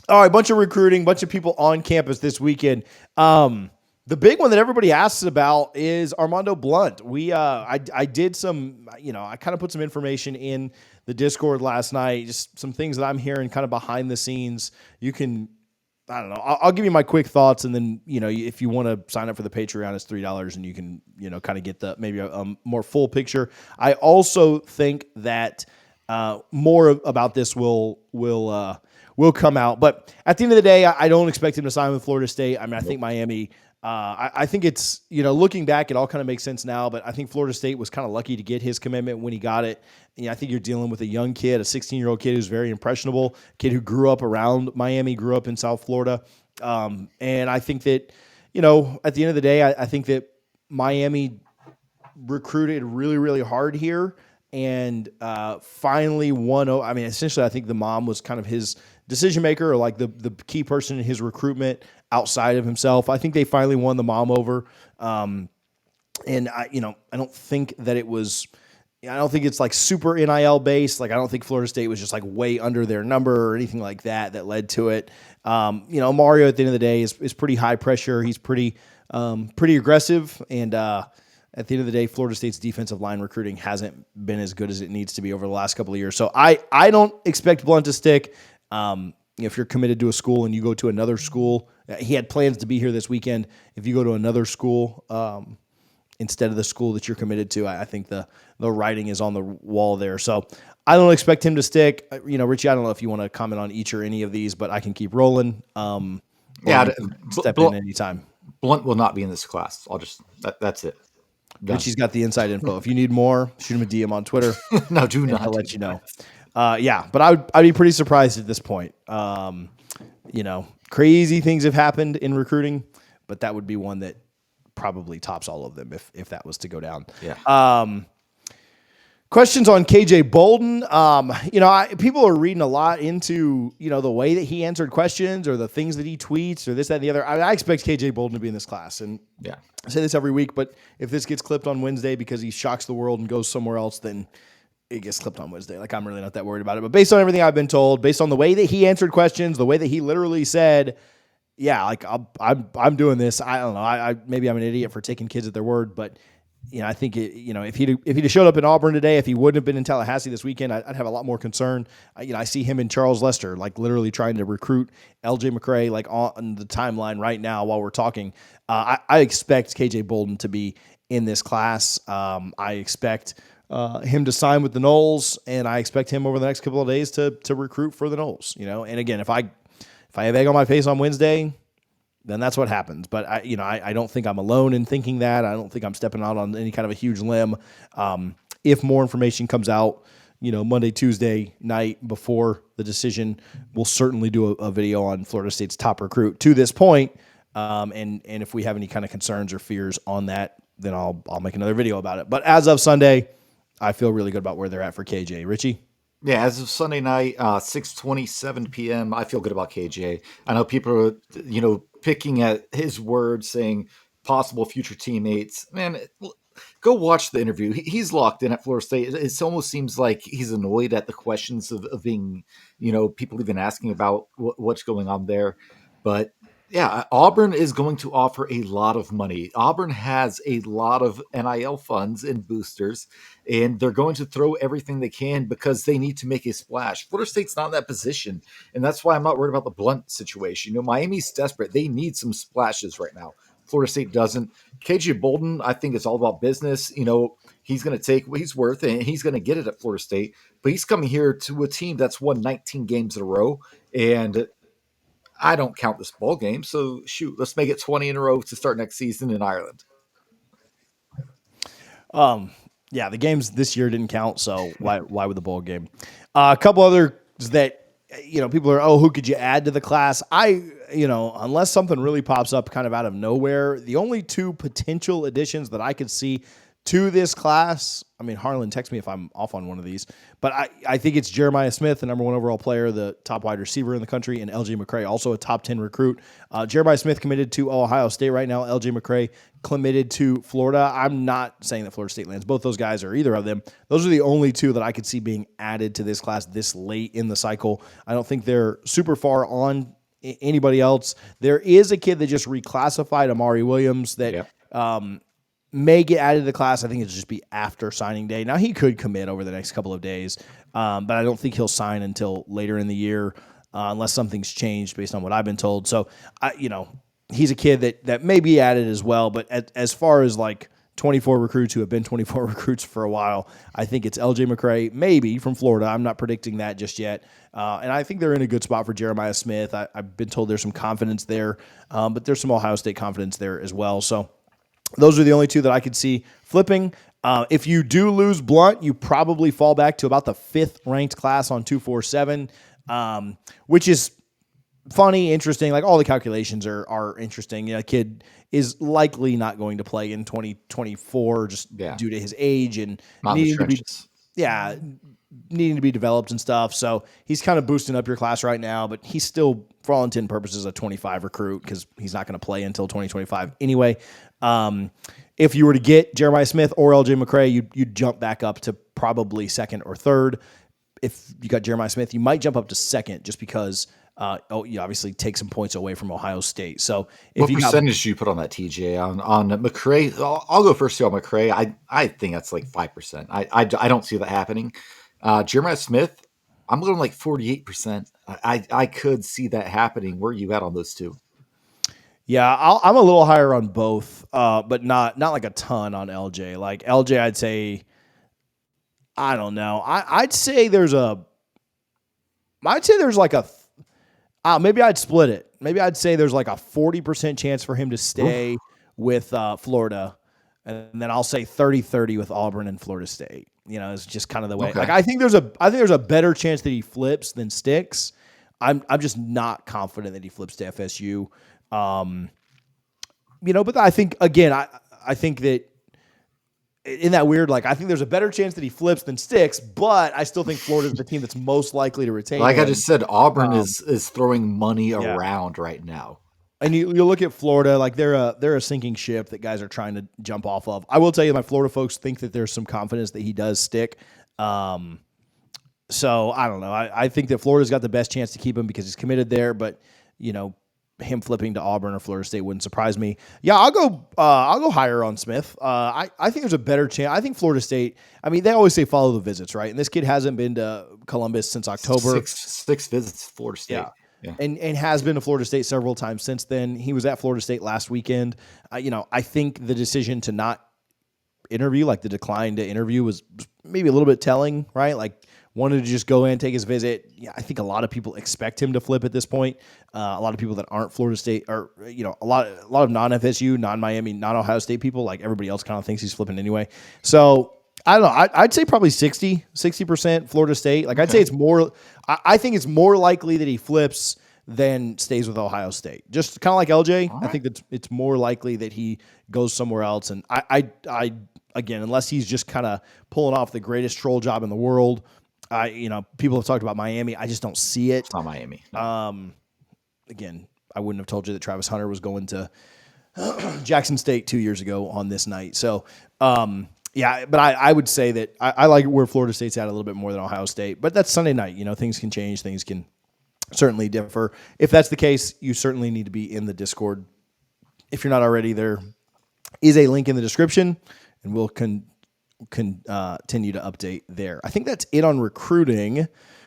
All right, bunch of recruiting, bunch of people on campus this weekend. The big one that everybody asks about is Armondo Blount. I did some, I kind of put some information in the Discord last night, just some things that I'm hearing kind of behind the scenes. You can, I don't know, I'll give you my quick thoughts, and then, if you want to sign up for the Patreon, it's $3, and you can, kind of get the maybe a more full picture. I also think that more about this will come out. But at the end of the day, I don't expect him to sign with Florida State. I mean, I think Miami, I think it's, looking back, it all kind of makes sense now, but I think Florida State was kind of lucky to get his commitment when he got it. I think you're dealing with a young kid, a 16-year-old kid who's very impressionable, kid who grew up around Miami, grew up in South Florida. And I think that, at the end of the day, I think that Miami recruited really, really hard here and finally won. I mean, essentially, I think the mom was kind of his decision maker, or like the key person in his recruitment outside of himself. I think they finally won the mom over. And I don't think that it was, I don't think it's like super NIL based. Like, I don't think Florida State was just like way under their number or anything like that led to it. Mario at the end of the day is pretty high pressure. He's pretty aggressive. And, at the end of the day, Florida State's defensive line recruiting hasn't been as good as it needs to be over the last couple of years. So I don't expect Blunt to stick. If you're committed to a school and you go to another school, he had plans to be here this weekend. If you go to another school instead of the school that you're committed to, I think the writing is on the wall there. So I don't expect him to stick. Richie, I don't know if you want to comment on each or any of these, but I can keep rolling. Step in anytime. Blunt will not be in this class. That's it. Done. Richie's got the inside info. If you need more, shoot him a DM on Twitter. No, do not. I'll let you know. But I'd be pretty surprised at this point. Crazy things have happened in recruiting, but that would be one that probably tops all of them if that was to go down. Yeah. Questions on KJ Balton. People are reading a lot into, the way that he answered questions or the things that he tweets or this, that, and the other. I expect KJ Balton to be in this class. And yeah, I say this every week, but if this gets clipped on Wednesday because he shocks the world and goes somewhere else, then it gets clipped on Wednesday. Like, I'm really not that worried about it. But based on everything I've been told, based on the way that he answered questions, the way that he literally said, yeah, like I'm doing this. I don't know. Maybe I'm an idiot for taking kids at their word, but I think if he'd showed up in Auburn today, if he wouldn't have been in Tallahassee this weekend, I'd have a lot more concern. I see him and Charles Lester like literally trying to recruit LJ McCray like on the timeline right now while we're talking. I expect KJ Balton to be in this class. I expect him to sign with the Noles, and I expect him over the next couple of days to recruit for the Noles. And again, if I have egg on my face on Wednesday, then that's what happens. But I don't think I'm alone in thinking that. I don't think I'm stepping out on any kind of a huge limb. If more information comes out, Monday, Tuesday night before the decision, we'll certainly do a video on Florida State's top recruit to this point. And if we have any kind of concerns or fears on that, then I'll make another video about it. But as of Sunday, I feel really good about where they're at for KJ. Richie? Yeah, as of Sunday night, 6:27 p.m., I feel good about KJ. I know people are, picking at his words, saying possible future teammates. Man, go watch the interview. He's locked in at Florida State. It almost seems like he's annoyed at the questions of being, people even asking about what's going on there. But yeah, Auburn is going to offer a lot of money. Auburn has a lot of NIL funds and boosters, and they're going to throw everything they can because they need to make a splash. Florida State's not in that position, and that's why I'm not worried about the Blunt situation. Miami's desperate. They need some splashes right now. Florida State doesn't. KJ Balton, I think it's all about business. He's going to take what he's worth, and he's going to get it at Florida State. But he's coming here to a team that's won 19 games in a row, and I don't count this bowl game, so shoot, let's make it 20 in a row to start next season in Ireland. Yeah, the games this year didn't count, so why would the bowl game? A couple others that people are, who could you add to the class? Unless something really pops up kind of out of nowhere, the only two potential additions that I could see to this class, I mean, Harlan, text me if I'm off on one of these, but I think it's Jeremiah Smith, the number one overall player, the top wide receiver in the country, and LJ McCray, also a top 10 recruit. Jeremiah Smith committed to Ohio State right now. LJ McCray committed to Florida. I'm not saying that Florida State lands both those guys or either of them. Those are the only two that I could see being added to this class this late in the cycle. I don't think they're super far on anybody else. There is a kid that just reclassified, Amari Williams, that Yeah. may get added to the class. I think it'll just be after signing day. Now, he could commit over the next couple of days, but I don't think he'll sign until later in the year, unless something's changed based on what I've been told. So, he's a kid that may be added as well. But as far as like 24 recruits who have been 24 recruits for a while, I think it's LJ McCray, maybe from Florida. I'm not predicting that just yet. And I think they're in a good spot for Jeremiah Smith. I've been told there's some confidence there, but there's some Ohio State confidence there as well. So those are the only two that I could see flipping. If you do lose Blunt, you probably fall back to about the 5th ranked class on 247, which is funny, interesting. Like, all the calculations are interesting. A kid is likely not going to play in 2024 just due to his age and needing to be developed and stuff. So he's kind of boosting up your class right now, but he's still, for all intent and purposes, a 25 recruit because he's not going to play until 2025 anyway. If you were to get Jeremiah Smith or LJ McCray, you'd jump back up to probably 2nd or 3rd. If you got Jeremiah Smith, you might jump up to 2nd just because you obviously take some points away from Ohio State. So what percentage do you put on that, TJ? On McCray? I'll go first on McCray. I think that's like 5%. I don't see that happening. Jeremiah Smith, I'm going like 48%. I could see that happening. Where are you at on those two? Yeah, I'm a little higher on both, but not like a ton on LJ. Like LJ, I'd say, I don't know. I'd say there's like a, maybe I'd split it. Maybe I'd say there's like a 40% chance for him to stay with Florida, and then I'll say 30-30 with Auburn and Florida State. It's just kind of the way. Okay. Like I think there's a better chance that he flips than sticks. I'm just not confident that he flips to FSU. But I think, again, I think that in that weird, like, I think there's a better chance that he flips than sticks, but I still think Florida's the team that's most likely to retain like him. I just said, Auburn is throwing money around right now. And you look at Florida, like they're a sinking ship that guys are trying to jump off of. I will tell you, my Florida folks think that there's some confidence that he does stick. So I don't know. I think that Florida's got the best chance to keep him because he's committed there, but him flipping to Auburn or Florida State wouldn't surprise me. Yeah, I'll go higher on Smith. I think there's a better chance. I think Florida State, I mean, they always say follow the visits, right? And this kid hasn't been to Columbus since October. Six visits to Florida State. Yeah. And has been to Florida State several times since then. He was at Florida State last weekend. I think the decision to not interview, like the decline to interview, was maybe a little bit telling, right? Like, wanted to just go in, take his visit. Yeah, I think a lot of people expect him to flip at this point. A lot of people that aren't Florida State, or a lot of non-FSU, non-Miami, non-Ohio State people, like everybody else, kind of thinks he's flipping anyway. So I don't know. I'd say probably 60% Florida State. Like, I'd say it's more. I think it's more likely that he flips than stays with Ohio State. Just kind of like LJ. Right. I think that it's more likely that he goes somewhere else. And I again, unless he's just kind of pulling off the greatest troll job in the world. People have talked about Miami. I just don't see it. It's not Miami. No. Again, I wouldn't have told you that Travis Hunter was going to Jackson State 2 years ago on this night. So, but I would say that I like where Florida State's at a little bit more than Ohio State. But that's Sunday night. Things can change. Things can certainly differ. If that's the case, you certainly need to be in the Discord. If you're not already, there is a link in the description, and we'll continue to update there. I think that's it on recruiting.